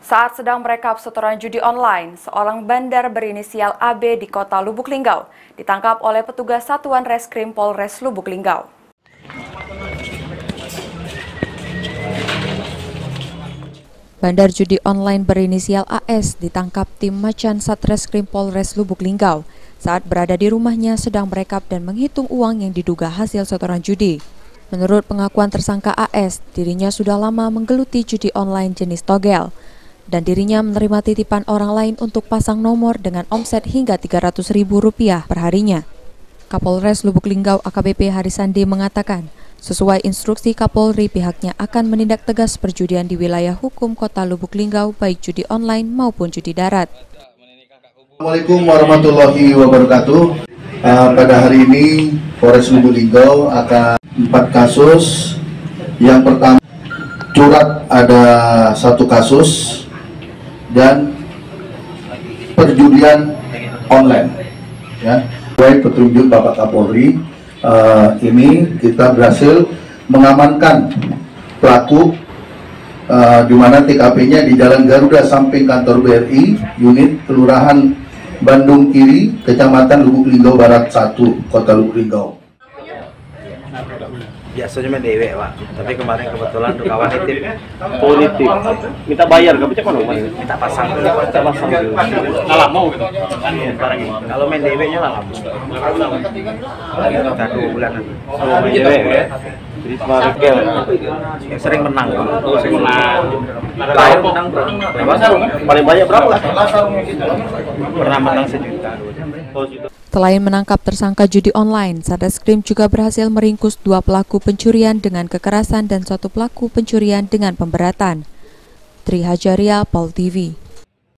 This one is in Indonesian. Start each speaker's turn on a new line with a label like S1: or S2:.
S1: Saat sedang merekap setoran judi online, seorang bandar berinisial AB di kota Lubuk Linggau ditangkap oleh petugas Satuan Reskrim Polres Lubuk Linggau. Bandar judi online berinisial AS ditangkap tim Macan Satreskrim Polres Lubuk Linggau saat berada di rumahnya sedang merekap dan menghitung uang yang diduga hasil setoran judi. Menurut pengakuan tersangka AS, dirinya sudah lama menggeluti judi online jenis togel dan dirinya menerima titipan orang lain untuk pasang nomor dengan omset hingga Rp300.000 perharinya. Kapolres Lubuk Linggau AKBP Harisandi mengatakan, sesuai instruksi Kapolri pihaknya akan menindak tegas perjudian di wilayah hukum Kota Lubuk Linggau baik judi online maupun judi darat.
S2: Assalamualaikum warahmatullahi wabarakatuh. Pada hari ini Polres Lubuk Linggau akan 4 kasus. Yang pertama curat ada 1 kasus dan perjudian online. Ya, sesuai petunjuk Bapak Kapolri, ini kita berhasil mengamankan pelaku di mana TKP-nya di Jalan Garuda samping kantor BRI, unit Kelurahan Bandung Kiri, Kecamatan Lubuk Linggau Barat 1, Kota Lubuk Linggau.
S3: Biasanya main dewek, Pak. Tapi kemarin kebetulan kawan nitip. Oh, nitip. Minta bayar, gak bisa kono, minta pasang. Minta pasang. Alam mau gitu. Kalau main deweknya lah lama. Kita 2 bulan. Oh, main dewek ya. Jadi semakin yang sering menang. Sering menang. Lain menang berapa? Paling banyak berapa? Pernah menang 1 juta.
S1: Selain menangkap tersangka judi online, Satreskrim juga berhasil meringkus 2 pelaku pencurian dengan kekerasan dan 1 pelaku pencurian dengan pemberatan. Tri Hajaria, Pol TV.